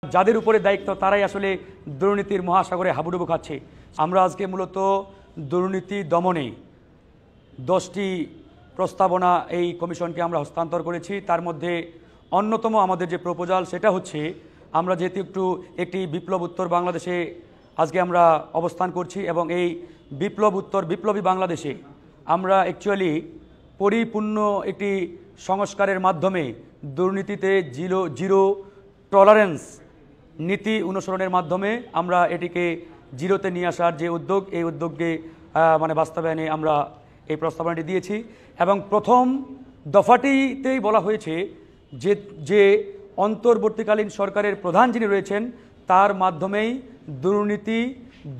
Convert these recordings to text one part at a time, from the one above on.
যাদের উপরে দায়িত্ব তারাই আসলে দুর্নীতির মহাসাগরে হাবুডুবু খাচ্ছে। আমরা আজকে মূলত দুর্নীতি দমনে 10টি প্রস্তাবনা এই কমিশনকে আমরা হস্তান্তর করেছি। তার মধ্যে অন্যতম আমাদের যে প্রপোজাল সেটা হচ্ছে, আমরা যেহেতু একটি বিপ্লব উত্তর বাংলাদেশে আজকে আমরা অবস্থান করছি এবং এই বিপ্লবী বাংলাদেশে আমরা অ্যাকচুয়ালি পরিপূর্ণ একটি সংস্কারের মাধ্যমে দুর্নীতিতে জিরো টলারেন্স নীতি অনুসরণের মাধ্যমে আমরা এটিকে জিরোতে নিয়ে আসার যে উদ্যোগ, এই উদ্যোগকে বাস্তবায়নে আমরা এই প্রস্তাবনাটি দিয়েছি। এবং প্রথম দফাটিতেই বলা হয়েছে যে অন্তর্বর্তীকালীন সরকারের প্রধান যিনি রয়েছেন তার মাধ্যমেই দুর্নীতি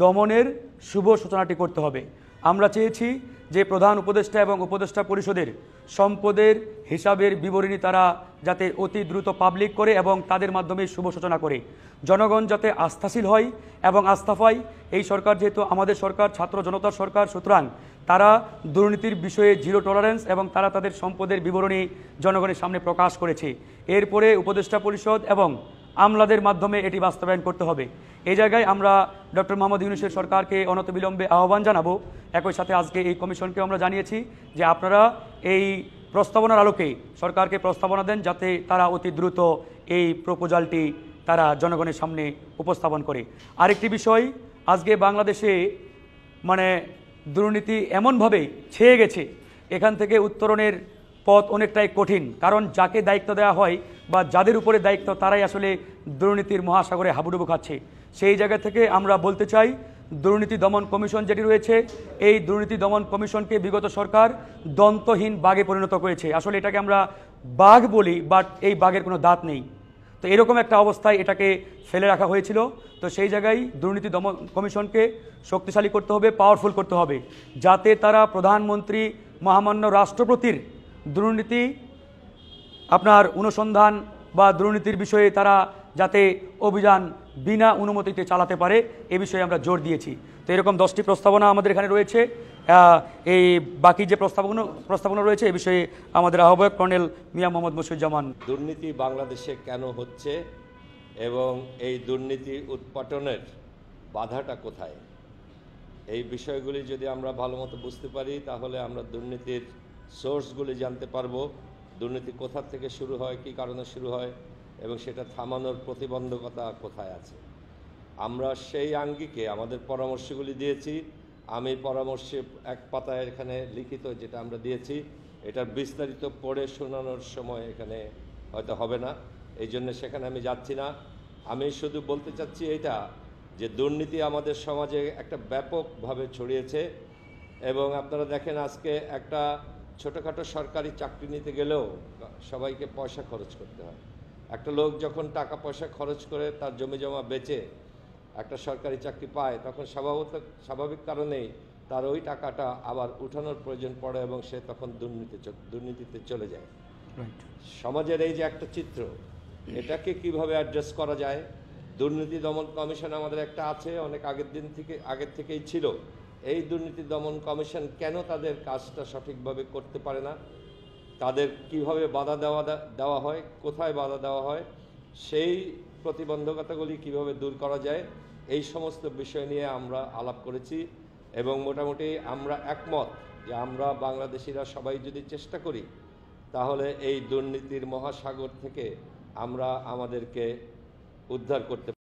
দমনের শুভ সূচনাটি করতে হবে। আমরা চেয়েছি যে প্রধান উপদেষ্টা এবং উপদেষ্টা পরিষদের সম্পদের হিসাবের বিবরণী তারা যাতে অতি দ্রুত পাবলিক করে এবং তাদের মাধ্যমে শুভ সূচনা করে, জনগণ যাতে আস্থাশীল হয় এবং আস্থা পায়। এই সরকার যেহেতু আমাদের সরকার, ছাত্র জনতার সরকার, সুতরাং তারা দুর্নীতির বিষয়ে জিরো টলারেন্স এবং তারা তাদের সম্পদের বিবরণী জনগণের সামনে প্রকাশ করেছে। এরপরে উপদেষ্টা পরিষদ এবং আমলাদের মাধ্যমে এটি বাস্তবায়ন করতে হবে। এই জায়গায় আমরা ডক্টর মোহাম্মদ ইউনূসের সরকারকে অনতিবিলম্বে আহ্বান জানাবো। একই সাথে আজকে এই কমিশনকে আমরা জানিয়েছি যে আপনারা এই প্রস্তাবনার আলোকে সরকারকে প্রস্তাবনা দেন যাতে তারা অতি দ্রুত এই প্রপোজালটি তারা জনগণের সামনে উপস্থাপন করে। আরেকটি বিষয়, আজকে বাংলাদেশে দুর্নীতি এমনভাবে ছেয়ে গেছে, এখান থেকে উত্তরণের পথ অনেকটাই কঠিন। কারণ যাকে দায়িত্ব দেওয়া হয় বা যাদের উপরে দায়িত্ব তারাই আসলে দুর্নীতির মহাসাগরে হাবুডুবু খাচ্ছে। সেই জায়গা থেকে আমরা বলতে চাই, দুর্নীতি দমন কমিশন যেটি রয়েছে, এই দুর্নীতি দমন কমিশনকে বিগত সরকার দন্তহীন বাঘে পরিণত করেছে। আসলে এটাকে আমরা বাঘ বলি, বাট এই বাঘের কোনো দাঁত নেই। তো এরকম একটা অবস্থায় এটাকে ফেলে রাখা হয়েছিল। তো সেই জায়গায় দুর্নীতি দমন কমিশনকে শক্তিশালী করতে হবে, পাওয়ারফুল করতে হবে, যাতে তারা প্রধানমন্ত্রী মহামান্য রাষ্ট্রপতির দুর্নীতি অনুসন্ধান বা দুর্নীতির বিষয়ে তারা যাতে অভিযান বিনা অনুমতিতে চালাতে পারে, এ বিষয়ে আমরা জোর দিয়েছি। তো এরকম 10টি প্রস্তাবনা আমাদের এখানে রয়েছে। এই বাকি যে প্রস্তাবনা রয়েছে এ বিষয়ে আমাদের আহ্বায়ক কর্নেল মিয়া মোহাম্মদ মশিউজ্জামান। দুর্নীতি বাংলাদেশে কেন হচ্ছে এবং এই দুর্নীতি উৎপাটনের বাধাটা কোথায়, এই বিষয়গুলি যদি আমরা ভালো মতো বুঝতে পারি তাহলে আমরা দুর্নীতির সোর্সগুলি জানতে পারবো। দুর্নীতি কোথা থেকে শুরু হয়, কী কারণে শুরু হয় এবং সেটা থামানোর প্রতিবন্ধকতা কোথায় আছে। আমরা সেই আঙ্গিকে আমাদের পরামর্শগুলি দিয়েছি। আমি পরামর্শে এক পাতায় এখানে লিখিত যেটা আমরা দিয়েছি, এটার বিস্তারিত পড়ে শোনানোর সময় এখানে হয়তো হবে না, এই জন্য সেখানে আমি যাচ্ছি না। আমি শুধু বলতে চাচ্ছি এটা যে দুর্নীতি আমাদের সমাজে একটা ব্যাপকভাবে ছড়িয়েছে এবং আপনারা দেখেন আজকে একটা ছোটোখাটো সরকারি চাকরি নিতে গেলেও সবাইকে পয়সা খরচ করতে হয়। একটা লোক যখন টাকা পয়সা খরচ করে তার জমি জমা বেচে একটা সরকারি চাকরি পায়, তখন স্বাভাবিক কারণেই তার ওই টাকাটা আবার উঠানোর প্রয়োজন পড়ে এবং সে তখন দুর্নীতিতে চলে যায়। সমাজের এই যে একটা চিত্র, এটাকে কিভাবে অ্যাড্রেস করা যায়। দুর্নীতি দমন কমিশন আমাদের একটা আছে, অনেক আগের থেকেই ছিল। এই দুর্নীতি দমন কমিশন কেন তাদের কাজটা সঠিকভাবে করতে পারে না, তাদের কিভাবে বাধা দেওয়া হয়, কোথায় বাধা দেওয়া হয়, সেই প্রতিবন্ধকতাগুলি কিভাবে দূর করা যায়, এই সমস্ত বিষয় নিয়ে আমরা আলাপ করেছি এবং মোটামুটি আমরা একমত যে আমরা বাংলাদেশিরা সবাই যদি চেষ্টা করি তাহলে এই দুর্নীতির মহাসাগর থেকে আমরা আমাদেরকে উদ্ধার করতে